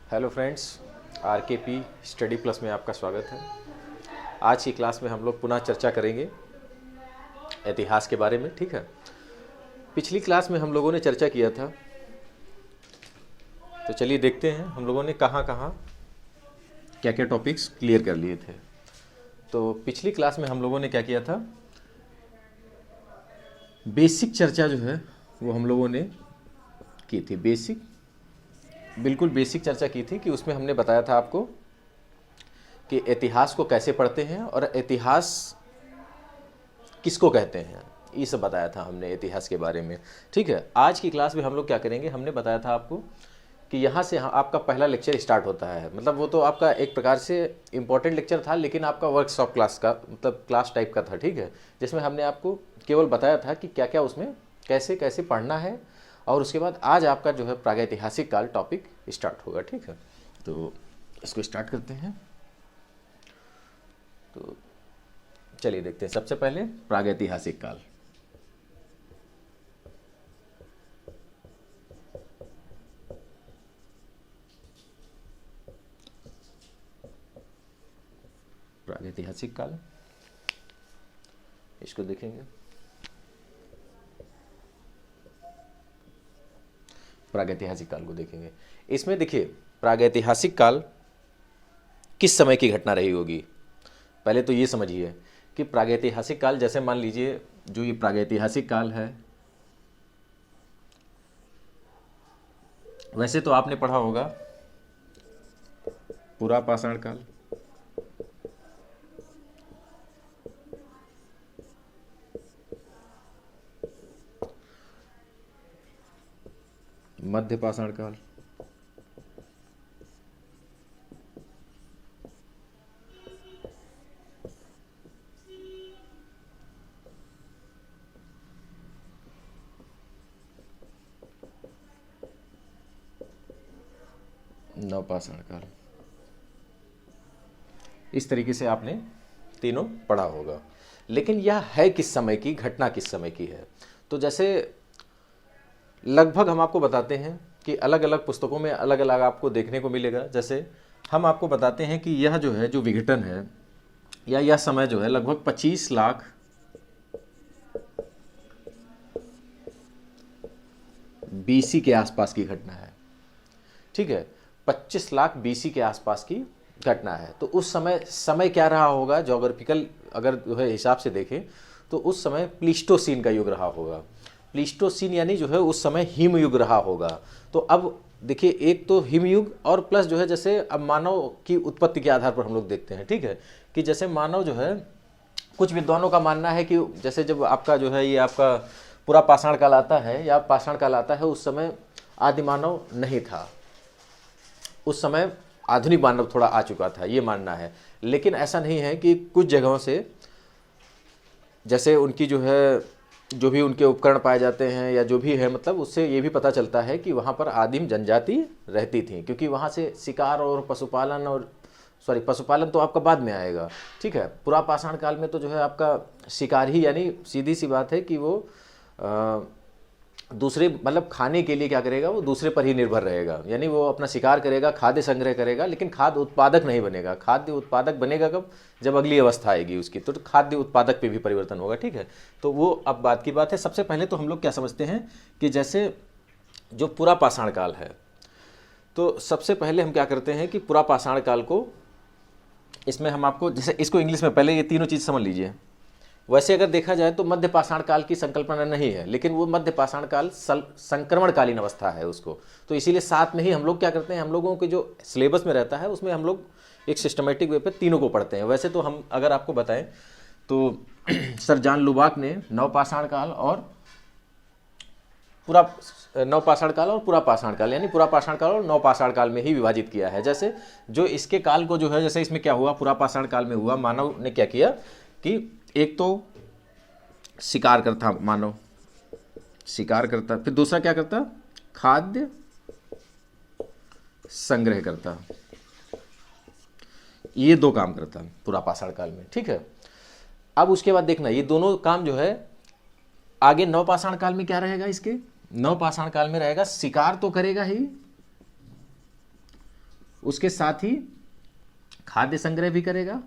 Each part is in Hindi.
हेलो फ्रेंड्स, आरकेपी स्टडी प्लस में आपका स्वागत है। आज की क्लास में हम लोग पुनः चर्चा करेंगे इतिहास के बारे में। ठीक है, पिछली क्लास में हम लोगों ने चर्चा किया था, तो चलिए देखते हैं हम लोगों ने कहाँ कहाँ क्या क्या टॉपिक्स क्लियर कर लिए थे। तो पिछली क्लास में हम लोगों ने क्या किया था, बेसिक चर्चा जो है वो हम लोगों ने की थी। बिल्कुल बेसिक चर्चा की थी कि उसमें हमने बताया था आपको कि इतिहास को कैसे पढ़ते हैं और इतिहास किसको कहते हैं, ये सब बताया था हमने इतिहास के बारे में। ठीक है, आज की क्लास में हम लोग क्या करेंगे, हमने बताया था आपको कि यहाँ से आपका पहला लेक्चर स्टार्ट होता है। मतलब वो तो आपका एक प्रकार से इम्पोर्टेंट लेक्चर था, लेकिन आपका वर्कशॉप क्लास का मतलब क्लास टाइप का था। ठीक है, जिसमें हमने आपको केवल बताया था कि क्या क्या उसमें कैसे कैसे पढ़ना है, और उसके बाद आज आपका जो है प्रागैतिहासिक काल टॉपिक स्टार्ट होगा। ठीक है, तो इसको स्टार्ट करते हैं। तो चलिए देखते हैं सबसे पहले प्रागैतिहासिक काल। प्रागैतिहासिक काल, इसको देखेंगे। प्रागैतिहासिक काल को देखेंगे। इसमें देखिए प्रागैतिहासिक काल किस समय की घटना रही होगी। पहले तो ये समझिए कि प्रागैतिहासिक काल, जैसे मान लीजिए जो ये प्रागैतिहासिक काल है, वैसे तो आपने पढ़ा होगा पुरापाषाण काल, मध्यपाषाण काल, नवपाषाण काल। इस तरीके से आपने तीनों पढ़ा होगा। लेकिन यह है किस समय की घटना, किस समय की है। तो जैसे लगभग हम आपको बताते हैं कि अलग अलग पुस्तकों में अलग अलग आपको देखने को मिलेगा। जैसे हम आपको बताते हैं कि यह जो है जो विघटन है या यह समय जो है लगभग 25 लाख बीसी के आसपास की घटना है। ठीक है, 25 लाख बीसी के आसपास की घटना है। तो उस समय क्या रहा होगा, ज्योग्राफिकल अगर जो है हिसाब से देखें तो उस समय प्लीस्टोसीन का युग रहा होगा। प्लीस्टोसीन यानी जो है उस समय हिम युग रहा होगा। तो अब देखिए, एक तो हिम युग और प्लस जो है जैसे अब मानव की उत्पत्ति के आधार पर हम लोग देखते हैं। ठीक है, कि जैसे मानव जो है, कुछ विद्वानों का मानना है कि जैसे जब आपका जो है ये आपका पूरा पाषाण काल आता है या पाषाण काल आता है, उस समय आदि मानव नहीं था, उस समय आधुनिक मानव थोड़ा आ चुका था, ये मानना है। लेकिन ऐसा नहीं है कि कुछ जगहों से जैसे उनकी जो है जो भी उनके उपकरण पाए जाते हैं या जो भी है, मतलब उससे ये भी पता चलता है कि वहाँ पर आदिम जनजाति रहती थी, क्योंकि वहाँ से शिकार और पशुपालन और पशुपालन तो आपका बाद में आएगा। ठीक है, पुरापाषाण काल में तो जो है आपका शिकार ही, यानी सीधी सी बात है कि वो दूसरे मतलब खाने के लिए क्या करेगा, वो दूसरे पर ही निर्भर रहेगा। यानी वो अपना शिकार करेगा, खाद्य संग्रह करेगा, लेकिन खाद्य उत्पादक नहीं बनेगा। खाद्य उत्पादक बनेगा कब, जब अगली अवस्था आएगी उसकी, तो खाद्य उत्पादक पे भी परिवर्तन होगा। ठीक है, तो वो अब बात की बात है। सबसे पहले तो हम लोग क्या समझते हैं कि जैसे जो पुरापाषाण काल है, तो सबसे पहले हम क्या करते हैं कि पुरापाषाण काल को, इसमें हम आपको जैसे इसको इंग्लिश में पहले ये तीनों चीज़ समझ लीजिए। वैसे अगर देखा जाए तो मध्यपाषाण काल की संकल्पना नहीं है, लेकिन वो मध्यपाषाण काल संक्रमणकालीन अवस्था है उसको। तो इसीलिए साथ में ही हम लोग क्या करते हैं, हम लोगों के जो सिलेबस में रहता है उसमें हम लोग एक सिस्टमेटिक वे पे तीनों को पढ़ते हैं। वैसे तो हम अगर आपको बताएं तो सर जॉन लुबाक ने नवपाषाण काल और नवपाषाण काल और पुरापाषाण काल, यानी पुरापाषाण काल और नवपाषाण काल में ही विभाजित किया है। जैसे जो इसके काल को जो है, जैसे इसमें क्या हुआ, पुरापाषाण काल में हुआ, मानव ने क्या किया कि एक तो शिकार करता, मानव शिकार करता, फिर दूसरा क्या करता, खाद्य संग्रह करता। ये दो काम करता पुरापाषाण काल में। ठीक है, अब उसके बाद देखना ये दोनों काम जो है आगे नवपाषाण काल में क्या रहेगा, इसके नवपाषाण काल में रहेगा शिकार तो करेगा ही, उसके साथ ही खाद्य संग्रह भी करेगा,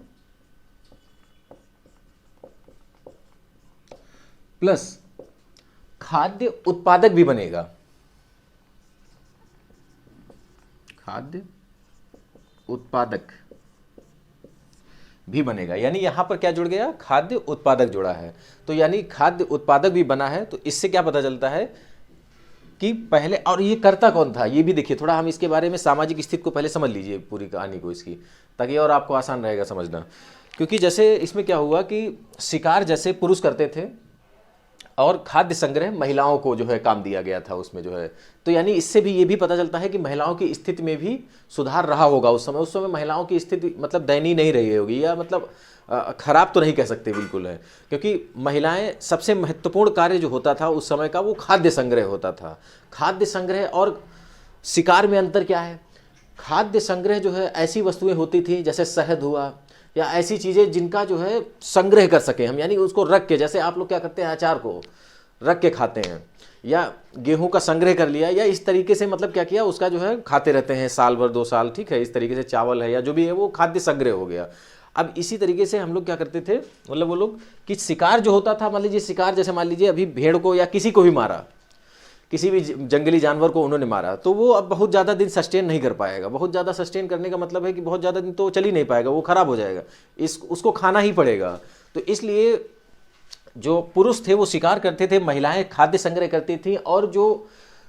प्लस खाद्य उत्पादक भी बनेगा। खाद्य उत्पादक भी बनेगा, यानी यहां पर क्या जुड़ गया, खाद्य उत्पादक जुड़ा है। तो यानी खाद्य उत्पादक भी बना है। तो इससे क्या पता चलता है कि पहले, और ये करता कौन था ये भी देखिए, थोड़ा हम इसके बारे में सामाजिक स्थिति को पहले समझ लीजिए, पूरी कहानी को इसकी, ताकि और आपको आसान रहेगा समझना। क्योंकि जैसे इसमें क्या हुआ कि शिकार जैसे पुरुष करते थे और खाद्य संग्रह महिलाओं को जो है काम दिया गया था उसमें जो है। तो यानी इससे भी ये भी पता चलता है कि महिलाओं की स्थिति में भी सुधार रहा होगा उस समय महिलाओं की स्थिति मतलब दयनीय नहीं रही होगी, या मतलब खराब तो नहीं कह सकते बिल्कुल है। क्योंकि महिलाएं, सबसे महत्वपूर्ण कार्य जो होता था उस समय का वो खाद्य संग्रह होता था। खाद्य संग्रह और शिकार में अंतर क्या है, खाद्य संग्रह जो है ऐसी वस्तुएं होती थी जैसे शहद हुआ या ऐसी चीज़ें जिनका जो है संग्रह कर सकें हम, यानी उसको रख के, जैसे आप लोग क्या करते हैं अचार को रख के खाते हैं, या गेहूं का संग्रह कर लिया, या इस तरीके से मतलब क्या किया उसका जो है खाते रहते हैं साल भर 2 साल, ठीक है। इस तरीके से चावल है या जो भी है वो खाद्य संग्रह हो गया। अब इसी तरीके से हम लोग क्या करते थे, मतलब वो लोग कि शिकार जो होता था, मान लीजिए शिकार, जैसे मान लीजिए अभी भेड़ को या किसी को भी मारा, किसी भी जंगली जानवर को उन्होंने मारा, तो वो अब बहुत ज़्यादा दिन सस्टेन नहीं कर पाएगा। बहुत ज़्यादा सस्टेन करने का मतलब है कि बहुत ज़्यादा दिन तो चल ही नहीं पाएगा, वो खराब हो जाएगा, उसको खाना ही पड़ेगा। तो इसलिए जो पुरुष थे वो शिकार करते थे, महिलाएं खाद्य संग्रह करती थी, और जो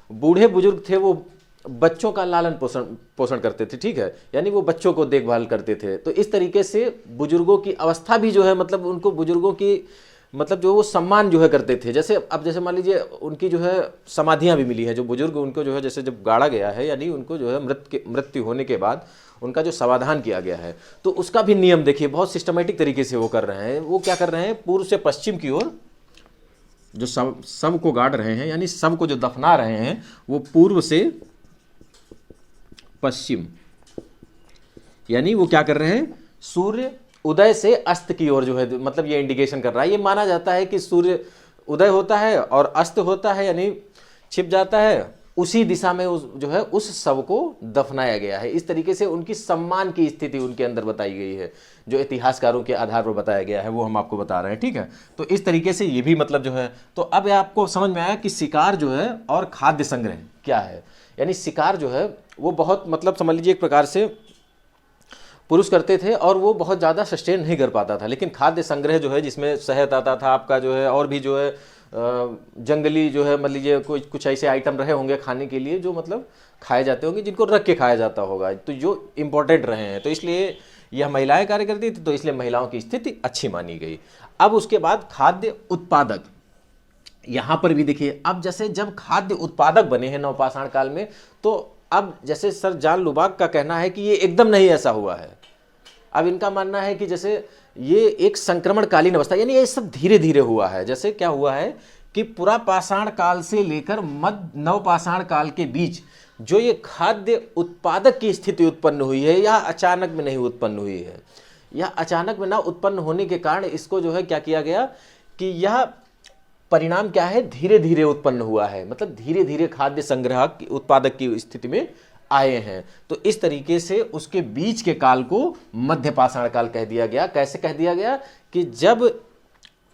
बूढ़े बुजुर्ग थे वो बच्चों का लालन पोषण करते थे, ठीक है, यानी वो बच्चों को देखभाल करते थे। तो इस तरीके से बुजुर्गों की अवस्था भी जो है, मतलब उनको बुजुर्गों की मतलब जो वो सम्मान जो है करते थे। जैसे अब जैसे मान लीजिए उनकी जो है समाधियां भी मिली है, जो बुजुर्ग उनको जो है जैसे जब गाड़ा गया है, यानी उनको जो है मृत्यु होने के बाद उनका जो समाधान किया गया है, तो उसका भी नियम देखिए बहुत सिस्टमेटिक तरीके से वो कर रहे हैं। वो क्या कर रहे हैं, पूर्व से पश्चिम की ओर जो सब को गाड़ रहे हैं, यानी सब को जो दफना रहे हैं, वो पूर्व से पश्चिम, यानी वो क्या कर रहे हैं, सूर्य उदय से अस्त की ओर जो है, मतलब ये इंडिकेशन कर रहा है। ये माना जाता है कि सूर्य उदय होता है और अस्त होता है, यानी छिप जाता है, उसी दिशा में जो है उस शव को दफनाया गया है। इस तरीके से उनकी सम्मान की स्थिति उनके अंदर बताई गई है, जो इतिहासकारों के आधार पर बताया गया है, वो हम आपको बता रहे हैं, ठीक है। तो इस तरीके से ये भी मतलब जो है, तो अब आपको समझ में आया कि शिकार जो है और खाद्य संग्रह क्या है। यानी शिकार जो है वो बहुत मतलब समझ लीजिए एक प्रकार से पुरुष करते थे और वो बहुत ज़्यादा सस्टेन नहीं कर पाता था। लेकिन खाद्य संग्रह जो है, जिसमें शहद आता था आपका जो है, और भी जो है जंगली जो है, मान लीजिए कोई कुछ ऐसे आइटम रहे होंगे खाने के लिए जो मतलब खाए जाते होंगे, जिनको रख के खाया जाता होगा, तो जो इम्पोर्टेंट रहे हैं। तो इसलिए यह महिलाएं कार्य करती थी, तो इसलिए महिलाओं की स्थिति अच्छी मानी गई। अब उसके बाद खाद्य उत्पादक, यहाँ पर भी देखिए, अब जैसे जब खाद्य उत्पादक बने हैं नवपाषाण काल में, तो अब जैसे सर जॉन लुबाक का कहना है कि ये एकदम नहीं ऐसा हुआ है। अब इनका मानना है कि जैसे ये एक संक्रमणकालीन अवस्था, यानी ये सब धीरे धीरे हुआ है। जैसे क्या हुआ है कि पुरापाषाण काल से लेकर मध्य नवपाषाण काल के बीच जो ये खाद्य उत्पादक की स्थिति उत्पन्न हुई है, यह अचानक में नहीं उत्पन्न हुई है। यह अचानक में ना उत्पन्न होने के कारण इसको जो है क्या किया गया कि यह परिणाम क्या है, धीरे धीरे उत्पन्न हुआ है, मतलब धीरे धीरे खाद्य संग्रह उत्पादक की स्थिति में आए हैं। तो इस तरीके से उसके बीच के काल को मध्यपाषाण काल कह दिया गया। कैसे कह दिया गया कि जब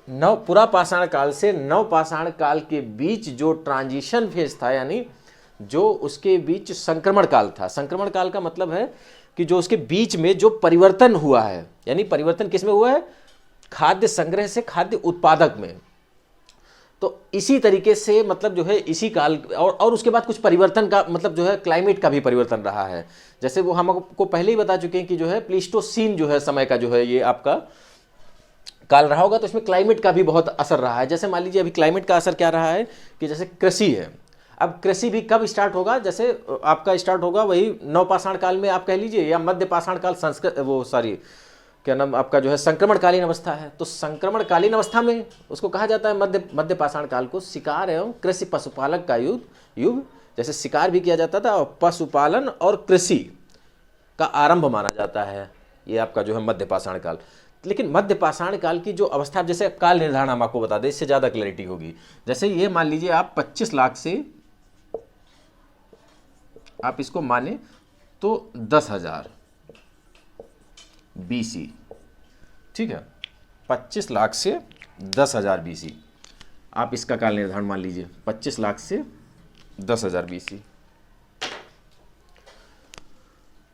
पुरापाषाण काल से नवपाषाण काल के बीच जो ट्रांजिशन फेज था, यानी जो उसके बीच संक्रमण काल था। संक्रमण काल का मतलब है कि जो उसके बीच में जो परिवर्तन हुआ है, यानी परिवर्तन किस में हुआ है, खाद्य संग्रह से खाद्य उत्पादक में। तो इसी तरीके से मतलब जो है इसी काल और उसके बाद कुछ परिवर्तन का मतलब जो है क्लाइमेट का भी परिवर्तन रहा है। जैसे वो हम आपको पहले ही बता चुके हैं कि जो है प्लीस्टोसीन जो है समय का जो है ये आपका काल रहा होगा, तो इसमें क्लाइमेट का भी बहुत असर रहा है। जैसे मान लीजिए अभी क्लाइमेट का असर क्या रहा है कि जैसे कृषि है, अब कृषि भी कब स्टार्ट होगा, जैसे आपका स्टार्ट होगा वही नवपाषाण काल में आप कह लीजिए, या मध्यपाषाण काल क्या नाम आपका जो है संक्रमणकालीन अवस्था है। तो संक्रमणकालीन अवस्था में उसको कहा जाता है मध्यपाषाण काल को शिकार एवं कृषि पशुपालक का युग। जैसे शिकार भी किया जाता था और पशुपालन और कृषि का आरंभ माना जाता है ये आपका जो है मध्यपाषाण काल। लेकिन मध्यपाषाण काल की जो अवस्था, जैसे काल निर्धारण हम आपको बता दें, इससे ज़्यादा क्लैरिटी होगी। जैसे ये मान लीजिए आप 25 लाख से आप इसको माने तो 10,000 BC, ठीक है, 25 लाख से 10,000 BC। आप इसका काल निर्धारण मान लीजिए 25 लाख से 10,000 BC।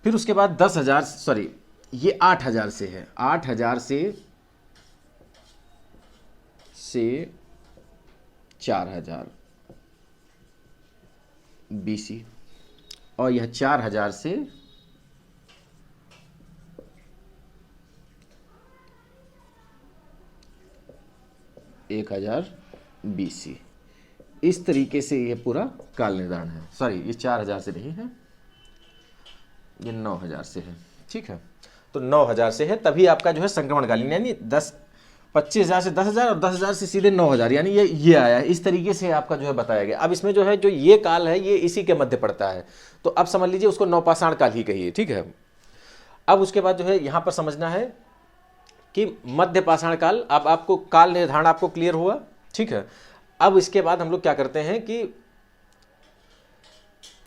फिर उसके बाद 10,000, सॉरी ये 8,000 से है, 8,000 से 4,000 BC, और यह 4,000 से 1,000 BC। इस तरीके से ये पूरा काल निर्धारण है। सॉरी, ये 4,000 से नहीं है, ये 9,000 से है, ठीक है। तो 9,000 से है, तभी आपका जो है संक्रमणकालीन, यानी 25,000 से 10,000 और 10,000 से सीधे 9,000, यानी ये आया है। इस तरीके से आपका जो है बताया गया। अब इसमें जो है जो ये काल है ये इसी के मध्य पड़ता है, तो अब समझ लीजिए उसको नवपाषाण काल ही कहिए, ठीक है। अब उसके बाद जो है यहाँ पर समझना है कि मध्य पाषाण काल। अब आपको काल निर्धारण आपको क्लियर हुआ, ठीक है। अब इसके बाद हम लोग क्या करते हैं कि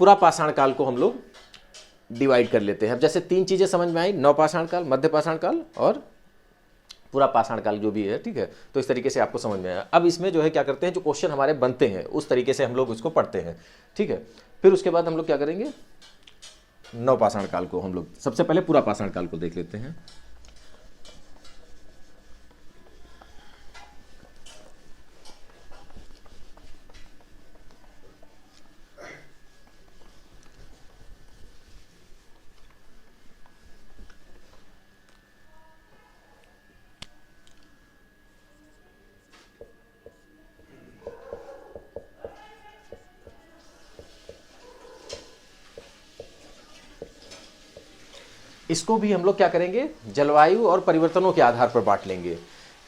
पूरा पाषाण काल को हम लोग डिवाइड कर लेते हैं। अब जैसे 3 चीजें समझ में आई, नवपाषाण काल, मध्य पाषाण काल और पूरा पाषाण काल जो भी है, ठीक है। तो इस तरीके से आपको समझ में आया। अब इसमें जो है क्या करते हैं, जो क्वेश्चन हमारे बनते हैं उस तरीके से हम लोग उसको पढ़ते हैं, ठीक है। फिर उसके बाद हम लोग क्या करेंगे, नवपाषाण काल को हम लोग सबसे पहले पूरा पाषाण काल को देख लेते हैं। इसको भी हम लोग क्या करेंगे, जलवायु और परिवर्तनों के आधार पर बांट लेंगे।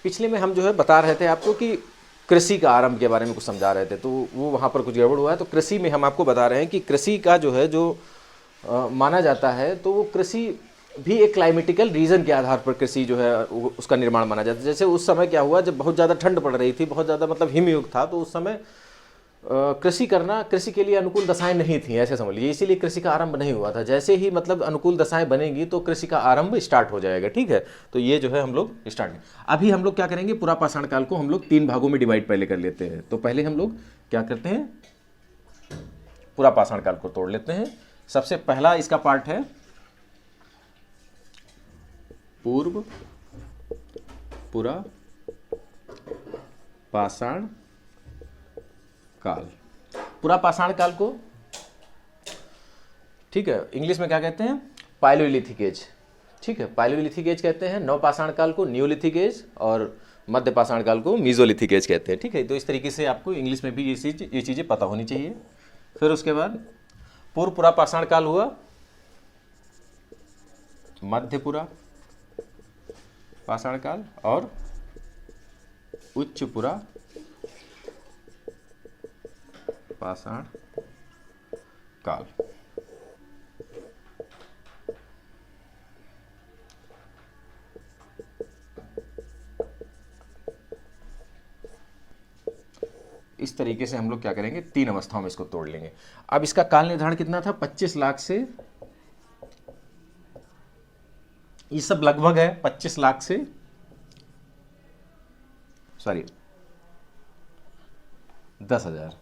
पिछले में हम जो है बता रहे थे आपको कि कृषि का आरंभ के बारे में कुछ समझा रहे थे, तो वो वहाँ पर कुछ गड़बड़ हुआ है। तो कृषि में हम आपको बता रहे हैं कि कृषि का जो है जो माना जाता है, तो वो कृषि भी एक क्लाइमेटिकल रीजन के आधार पर कृषि जो है उसका निर्माण माना जाता है। जैसे उस समय क्या हुआ, जब बहुत ज़्यादा ठंड पड़ रही थी, बहुत ज़्यादा मतलब हिमयुग था, तो उस समय कृषि करना, कृषि के लिए अनुकूल दशाएं नहीं थी, ऐसे समझ लीजिए, इसीलिए कृषि का आरंभ नहीं हुआ था। जैसे ही मतलब अनुकूल दशाएं बनेंगी तो कृषि का आरंभ स्टार्ट हो जाएगा, ठीक है। तो ये जो है हम लोग स्टार्ट, अभी हम लोग क्या करेंगे, पूरा पाषाण काल को हम लोग 3 भागों में डिवाइड पहले कर लेते हैं। तो पहले हम लोग क्या करते हैं, पूरा पाषाण काल को तोड़ लेते हैं। सबसे पहला इसका पार्ट है पूर्व पूरा पाषाण काल। पूरा पाषाण काल को, ठीक है, इंग्लिश में क्या कहते हैं, पाइलोलिथिक एज, ठीक है, पाइलोलिथिक एज कहते हैं। नवपाषाण काल को न्यूलिथिक एज और मध्य पाषाण काल को मीजोलिथिक एज कहते हैं, ठीक है। तो इस तरीके से आपको इंग्लिश में भी ये चीजें पता होनी चाहिए। फिर उसके बाद पूर्व पूरा पाषाण काल हुआ, मध्य पूरा पाषाण काल और उच्च पूरा पाषाण काल। इस तरीके से हम लोग क्या करेंगे, 3 अवस्थाओं में इसको तोड़ लेंगे। अब इसका काल निर्धारण कितना था, 25 लाख से, ये सब लगभग है 25 लाख से, सॉरी 10,000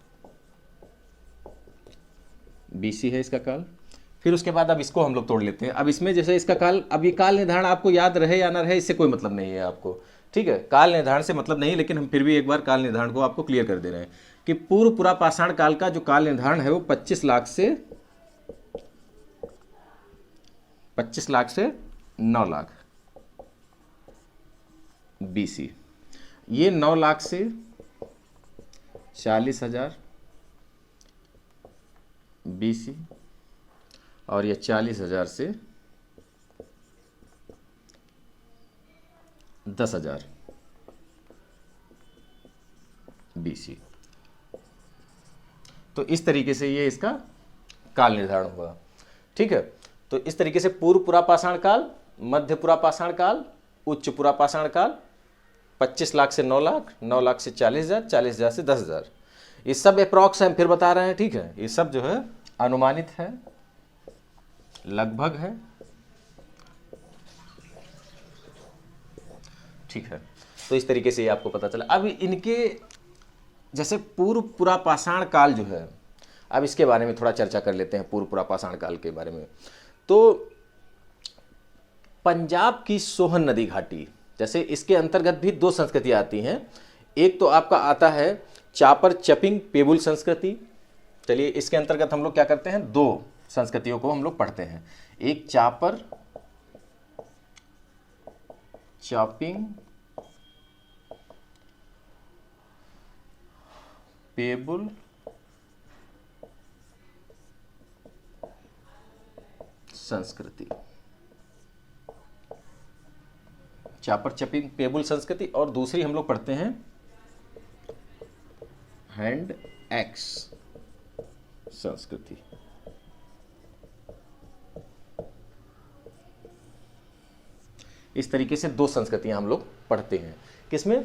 BC है इसका काल। फिर उसके बाद अब इसको हम लोग तोड़ लेते हैं। अब इसमें जैसे इसका काल, अब ये काल निर्धारण आपको याद रहे या ना रहे, इससे कोई मतलब नहीं है आपको, ठीक है। काल निर्धारण से मतलब नहीं, लेकिन हम फिर भी एक बार काल निर्धारण को आपको क्लियर कर दे रहे हैं कि पूर्व पूरा पाषाण काल का जो काल निर्धारण है वो 25 लाख से 9 लाख BC। ये 9 लाख से 40,000 BC और ये 40,000 से 10,000 BC। तो इस तरीके से ये इसका काल निर्धारण हुआ, ठीक है। तो इस तरीके से पूर्व पूरा पाषाण काल, मध्य पूरा पाषाण काल, उच्च पूरा पाषाण काल, 25 लाख से 9 लाख, 9 लाख से 40,000, 40,000 से 10,000। ये सब अप्रॉक्स हम फिर बता रहे हैं, ठीक है। ये सब जो है अनुमानित है, लगभग है, ठीक है। तो इस तरीके से ये आपको पता चला। अब इनके जैसे पूर्व पुरापाषाण काल जो है, अब इसके बारे में थोड़ा चर्चा कर लेते हैं, पूर्व पुरापाषाण काल के बारे में। तो पंजाब की सोहन नदी घाटी, जैसे इसके अंतर्गत भी दो संस्कृतियां आती हैं। एक तो आपका आता है चापर चपिंग पेबुल संस्कृति। चलिए इसके अंतर्गत हम लोग क्या करते हैं, दो संस्कृतियों को हम लोग पढ़ते हैं। एक चापर चॉपिंग पेबुल संस्कृति, चापर चपिंग पेबुल संस्कृति, और दूसरी हम लोग पढ़ते हैं हैंड एक्स संस्कृति। इस तरीके से दो संस्कृतियां हम लोग पढ़ते हैं। किसमें,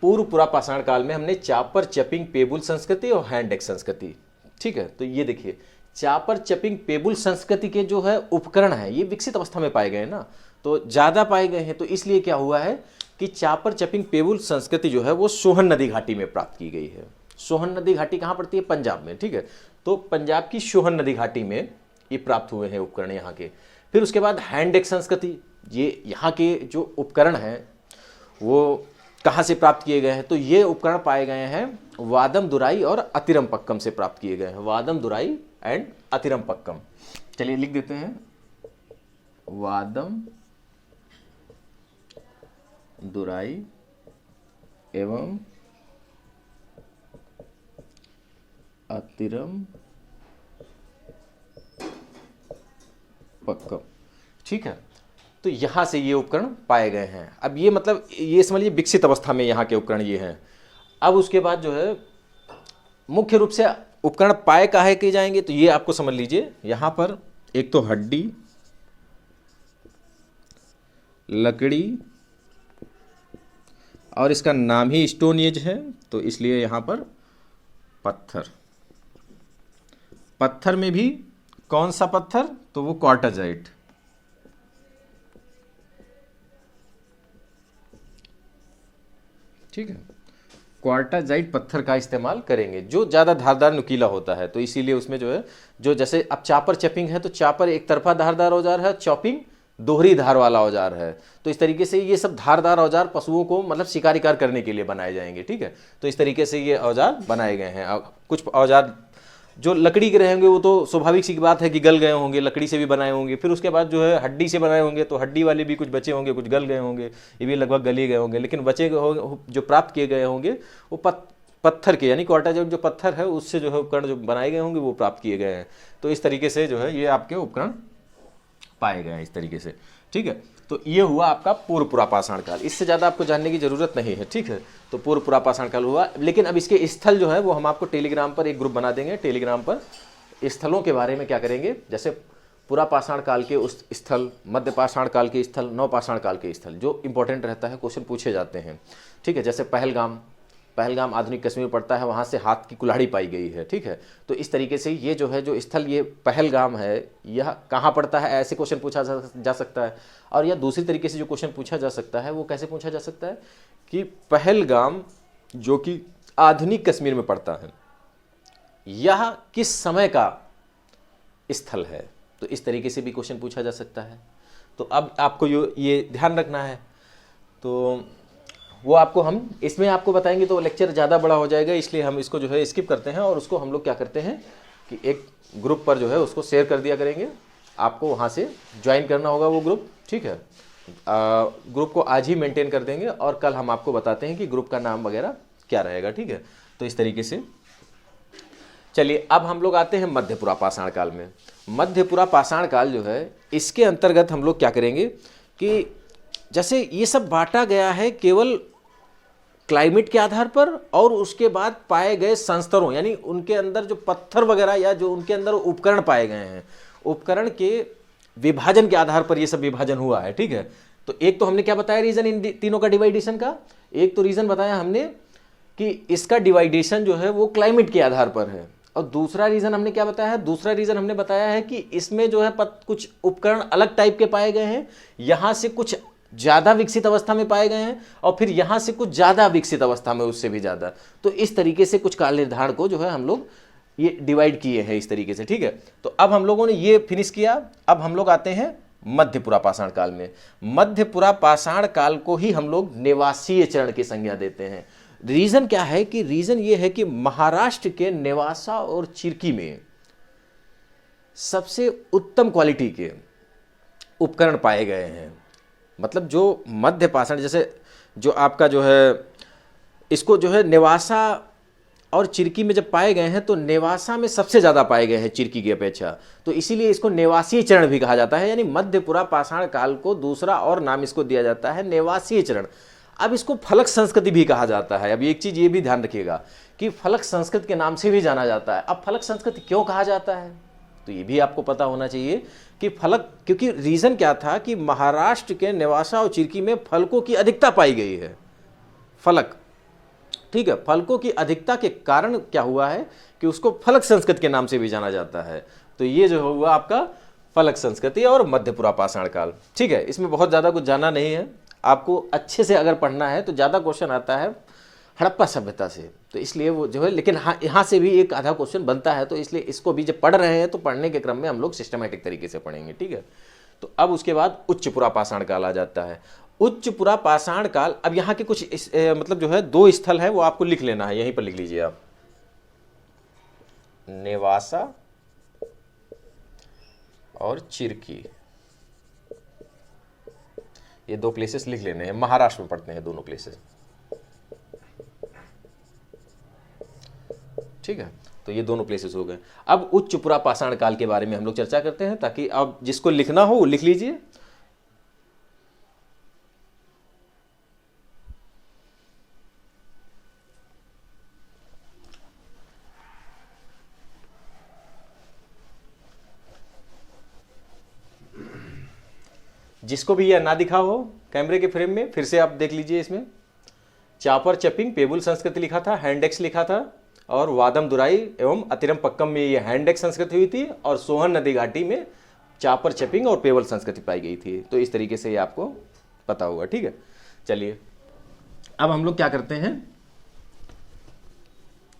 पूर्व पुरापाषाण काल में हमने चापर चपिंग पेबुल संस्कृति और हैंड एक्स संस्कृति, ठीक है। तो ये देखिए चापर चपिंग पेबुल संस्कृति के जो है उपकरण है ये विकसित अवस्था में पाए गए ना, तो ज़्यादा पाए गए हैं। तो इसलिए क्या हुआ है कि चापर चपिंग पेबुल संस्कृति जो है वो सोहन नदी घाटी में प्राप्त की गई है। सोहन नदी घाटी कहाँ पड़ती है, पंजाब में, ठीक है। तो पंजाब की सोहन नदी घाटी में ये प्राप्त हुए हैं उपकरण यहाँ के। फिर उसके बाद हैंड एक्स संस्कृति, ये यहाँ के जो उपकरण हैं वो कहाँ से प्राप्त किए गए हैं, तो ये उपकरण पाए गए हैं वादम दुराई और अतिरम पक्कम से प्राप्त किए गए हैं। वादम दुराई एंड अतिरम पक्कम। चलिए लिख देते हैं, वादम दुराई एवं अतिरम पक्कम, ठीक है। तो यहां से ये उपकरण पाए गए हैं। अब ये मतलब ये समझ लीजिए विकसित अवस्था में यहाँ के उपकरण ये हैं। अब उसके बाद जो है मुख्य रूप से उपकरण पाए काहे के जाएंगे, तो ये आपको समझ लीजिए यहाँ पर एक तो हड्डी, लकड़ी, और इसका नाम ही स्टोन एज है तो इसलिए यहाँ पर पत्थर। पत्थर में भी कौन सा पत्थर, तो वो क्वार्टाजाइट, ठीक है। क्वार्टाजाइट पत्थर का इस्तेमाल करेंगे जो ज़्यादा धारदार नुकीला होता है। तो इसीलिए उसमें जो है जो जैसे अब चापर चपिंग है तो चापर एक तरफा धारदार औजार है, चॉपिंग दोहरी धार वाला औजार है। तो इस तरीके से ये सब धारदार औजार पशुओं को मतलब शिकार करने के लिए बनाए जाएंगे, ठीक है। तो इस तरीके से ये औजार बनाए गए हैं। अब कुछ औजार जो लकड़ी के रहेंगे वो तो स्वाभाविक सी बात है कि गल गए होंगे, लकड़ी से भी बनाए होंगे। फिर उसके बाद जो है हड्डी से बनाए होंगे तो हड्डी वाले भी कुछ बचे होंगे, कुछ गल गए होंगे, ये भी लगभग गल ही गए होंगे। लेकिन बचे जो प्राप्त किए गए होंगे वो पत्थर के, यानी क्वार्टाजाइट जो पत्थर है उससे जो है उपकरण जो बनाए गए होंगे वो प्राप्त किए गए हैं। तो इस तरीके से जो है ये आपके उपकरण पाए गए हैं इस तरीके से, ठीक है। तो ये हुआ आपका पूर्व पुरापाषाण काल। इससे ज़्यादा आपको जानने की ज़रूरत नहीं है, ठीक है। तो पूर्व पुरापाषाण काल हुआ, लेकिन अब इसके स्थल जो है वो हम आपको टेलीग्राम पर एक ग्रुप बना देंगे। टेलीग्राम पर स्थलों के बारे में क्या करेंगे, जैसे पुरापाषाण काल के उस स्थल, मध्य पाषाण काल के स्थल, नवपाषाण काल के स्थल जो इंपॉर्टेंट रहता है, क्वेश्चन पूछे जाते हैं, ठीक है। जैसे पहलगाम आधुनिक कश्मीर पड़ता है, वहाँ से हाथ की कुल्हाड़ी पाई गई है, ठीक है। तो इस तरीके से ये जो है जो स्थल ये पहलगाम है, यह कहाँ पड़ता है, ऐसे क्वेश्चन पूछा जा सकता है। और या दूसरी तरीके से जो क्वेश्चन पूछा जा सकता है वो कैसे पूछा जा सकता है कि पहलगाम जो कि आधुनिक कश्मीर में पड़ता है यह किस समय का स्थल है। तो इस तरीके से भी क्वेश्चन पूछा जा सकता है। तो अब आपको ये ध्यान रखना है। तो वो आपको हम इसमें आपको बताएंगे तो लेक्चर ज़्यादा बड़ा हो जाएगा, इसलिए हम इसको जो है स्किप करते हैं और उसको हम लोग क्या करते हैं कि एक ग्रुप पर जो है उसको शेयर कर दिया करेंगे। आपको वहाँ से ज्वाइन करना होगा वो ग्रुप, ठीक है। ग्रुप को आज ही मेंटेन कर देंगे और कल हम आपको बताते हैं कि ग्रुप का नाम वगैरह क्या रहेगा, ठीक है। तो इस तरीके से चलिए अब हम लोग आते हैं मध्य पुरापाषाण काल में। मध्य पुरापाषाण काल जो है इसके अंतर्गत हम लोग क्या करेंगे कि जैसे ये सब बांटा गया है केवल क्लाइमेट के आधार पर और उसके बाद पाए गए संस्तरों, यानी उनके अंदर जो पत्थर वगैरह या जो उनके अंदर उपकरण पाए गए हैं, उपकरण के विभाजन के आधार पर ये सब विभाजन हुआ है, ठीक है। तो एक तो हमने क्या बताया रीजन इन तीनों का डिवाइडेशन का, एक तो रीजन बताया हमने कि इसका डिवाइडेशन जो है वो क्लाइमेट के आधार पर है और दूसरा रीजन हमने क्या बताया है, दूसरा रीजन हमने बताया है कि इसमें जो है कुछ उपकरण अलग टाइप के पाए गए हैं, यहां से कुछ ज्यादा विकसित अवस्था में पाए गए हैं और फिर यहां से कुछ ज्यादा विकसित अवस्था में उससे भी ज्यादा। तो इस तरीके से कुछ काल निर्धारण को जो है हम लोग ये डिवाइड किए हैं इस तरीके से, ठीक है। तो अब हम लोगों ने ये फिनिश किया। अब हम लोग आते हैं मध्यपुरा पाषाण काल में। मध्यपुरा पाषाण काल को ही हम लोग नेवासीय चरण की संज्ञा देते हैं। रीजन क्या है कि रीजन ये है कि महाराष्ट्र के नेवासा और चिरकी में सबसे उत्तम क्वालिटी के उपकरण पाए गए हैं। मतलब जो मध्य पाषाण, जैसे जो आपका जो है इसको जो है नेवासा और चिरकी में जब पाए गए हैं तो नेवासा में सबसे ज़्यादा पाए गए हैं चिरकी की अपेक्षा, तो इसीलिए इसको नेवासीय चरण भी कहा जाता है। यानी मध्यपुरा पाषाण काल को दूसरा और नाम इसको दिया जाता है नेवासीय चरण। अब इसको फलक संस्कृति भी कहा जाता है। अब एक चीज़ ये भी ध्यान रखिएगा कि फलक संस्कृति के नाम से भी जाना जाता है। अब फलक संस्कृति क्यों कहा जाता है तो ये भी आपको पता होना चाहिए कि फलक, क्योंकि रीज़न क्या था कि महाराष्ट्र के नेवासा और चिरकी में फलकों की अधिकता पाई गई है। फलक, ठीक है, फलकों की अधिकता के कारण क्या हुआ है कि उसको फलक संस्कृति के नाम से भी जाना जाता है। तो ये जो हुआ आपका फलक संस्कृति और मध्यपुरा पाषाण काल, ठीक है। इसमें बहुत ज़्यादा कुछ जाना नहीं है, आपको अच्छे से अगर पढ़ना है तो ज़्यादा क्वेश्चन आता है हड़प्पा सभ्यता से, तो इसलिए वो जो है, लेकिन हाँ यहाँ से भी एक आधा क्वेश्चन बनता है, तो इसलिए इसको भी जब पढ़ रहे हैं तो पढ़ने के क्रम में हम लोग सिस्टमेटिक तरीके से पढ़ेंगे, ठीक है। तो अब उसके बाद उच्चपुरा पाषाण काल आ जाता है। उच्चपुरा पाषाण काल, अब यहाँ के कुछ मतलब जो है दो स्थल है वो आपको लिख लेना है, यहीं पर लिख लीजिए आप, नेवासा और चिरकी, ये दो प्लेसेस लिख लेने हैं। महाराष्ट्र में पड़ते हैं दोनों प्लेसेस, ठीक है। तो ये दोनों प्लेसेस हो गए। अब उच्चपुरा पाषाण काल के बारे में हम लोग चर्चा करते हैं, ताकि अब जिसको लिखना हो वो लिख लीजिए। जिसको भी यह ना दिखा हो कैमरे के फ्रेम में, फिर से आप देख लीजिए। इसमें चापर चपिंग पेबुल संस्कृति लिखा था, हैंडेक्स लिखा था, और वादम दुराई एवं अतिरम पक्कम में ये हैंडेक्स संस्कृति हुई थी, और सोहन नदी घाटी में चापर चपिंग और पेबल संस्कृति पाई गई थी। तो इस तरीके से ये आपको पता होगा, ठीक है। चलिए अब हम लोग क्या करते हैं,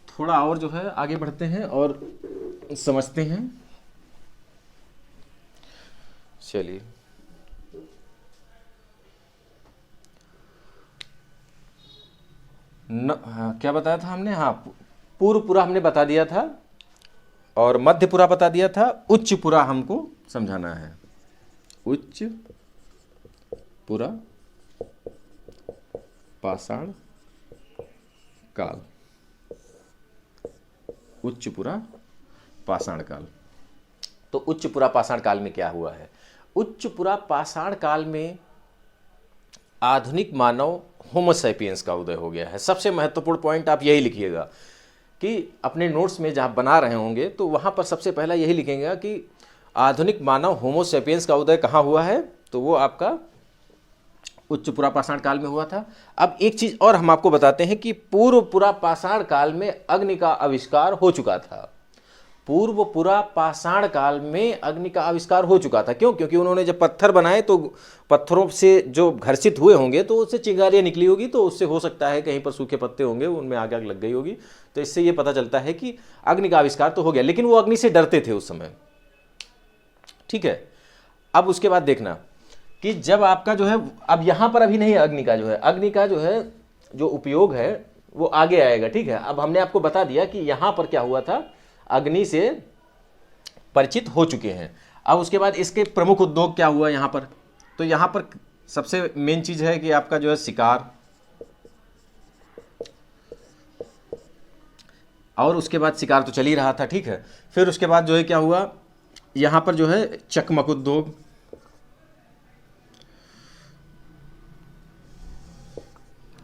थोड़ा और जो है आगे बढ़ते हैं और समझते हैं। चलिए क्या बताया था हमने, हाँ पूर्वपुरा हमने बता दिया था और मध्यपुरा बता दिया था। उच्चपुरा हमको समझाना है। उच्चपुरा पाषाण काल, उच्चपुरा पाषाण काल। तो उच्चपुरा पाषाण काल में क्या हुआ है, उच्चपुरा पाषाण काल में आधुनिक मानव होमोसैपियंस का उदय हो गया है। सबसे महत्वपूर्ण पॉइंट आप यही लिखिएगा कि अपने नोट्स में जहाँ बना रहे होंगे तो वहाँ पर सबसे पहला यही लिखेंगे कि आधुनिक मानव होमोसैपियंस का उदय कहाँ हुआ है, तो वो आपका उच्चपुरा पाषाण काल में हुआ था। अब एक चीज़ और हम आपको बताते हैं कि पूर्वपुरा पाषाण काल में अग्नि का आविष्कार हो चुका था। पूर्वपुरा पाषाण काल में अग्नि का आविष्कार हो चुका था। क्यों? क्योंकि उन्होंने जब पत्थर बनाए तो पत्थरों से जो घर्षित हुए होंगे तो उससे चिंगारियाँ निकली होगी, तो उससे हो सकता है कहीं पर सूखे पत्ते होंगे उनमें आग आग लग गई होगी। तो इससे ये पता चलता है कि अग्नि का आविष्कार तो हो गया, लेकिन वो अग्नि से डरते थे उस समय, ठीक है। अब उसके बाद देखना कि जब आपका जो है, अब यहाँ पर अभी नहीं है अग्नि का जो है जो उपयोग है वो आगे आएगा, ठीक है। अब हमने आपको बता दिया कि यहाँ पर क्या हुआ था, अग्नि से परिचित हो चुके हैं। अब उसके बाद इसके प्रमुख उद्योग क्या हुआ यहाँ पर, तो यहाँ पर सबसे मेन चीज़ है कि आपका जो है शिकार, और उसके बाद शिकार तो चल ही रहा था, ठीक है। फिर उसके बाद जो है क्या हुआ, यहाँ पर जो है चकमक उद्योग,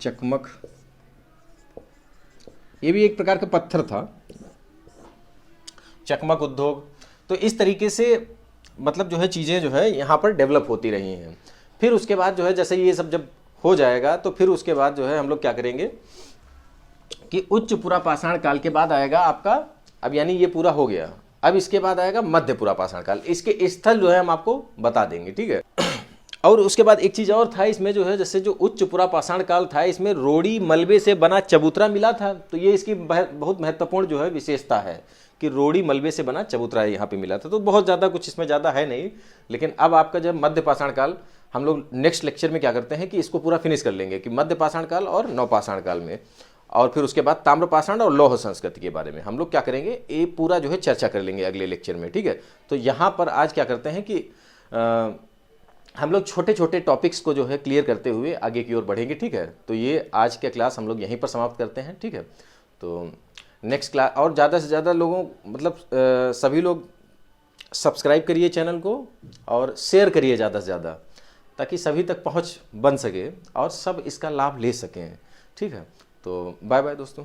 चकमक ये भी एक प्रकार का पत्थर था, चकमक उद्योग। तो इस तरीके से मतलब जो है चीज़ें जो है यहाँ पर डेवलप होती रही हैं। फिर उसके बाद जो है जैसे ये सब जब हो जाएगा तो फिर उसके बाद जो है हम लोग क्या करेंगे कि उच्चपुरा पाषाण काल के बाद आएगा आपका अब यानी ये पूरा हो गया। अब इसके बाद आएगा मध्य पुरापाषाण काल, इसके स्थल जो है हम आपको बता देंगे, ठीक है। और उसके बाद एक चीज़ और था इसमें जो है, जैसे जो उच्च पुरापाषाण काल था इसमें रोड़ी मलबे से बना चबूतरा मिला था, तो ये इसकी बहुत महत्वपूर्ण जो है विशेषता है कि रोड़ी मलबे से बना चबूतरा यहाँ पे मिला था। तो बहुत ज़्यादा कुछ इसमें ज़्यादा है नहीं, लेकिन अब आपका जब मध्य पाषाण काल, हम लोग नेक्स्ट लेक्चर में क्या करते हैं कि इसको पूरा फिनिश कर लेंगे कि मध्य पाषाण काल और नवपाषाण काल में, और फिर उसके बाद ताम्रपाषाण और लौह संस्कृति के बारे में हम लोग क्या करेंगे, ये पूरा जो है चर्चा कर लेंगे अगले लेक्चर में, ठीक है। तो यहाँ पर आज क्या करते हैं कि हम लोग छोटे छोटे टॉपिक्स को जो है क्लियर करते हुए आगे की ओर बढ़ेंगे, ठीक है। तो ये आज का क्लास हम लोग यहीं पर समाप्त करते हैं, ठीक है। तो नेक्स्ट क्लास, और ज़्यादा से ज़्यादा लोगों मतलब सभी लोग सब्सक्राइब करिए चैनल को और शेयर करिए ज़्यादा से ज़्यादा, ताकि सभी तक पहुंच बन सके और सब इसका लाभ ले सकें, ठीक है। तो बाय बाय दोस्तों।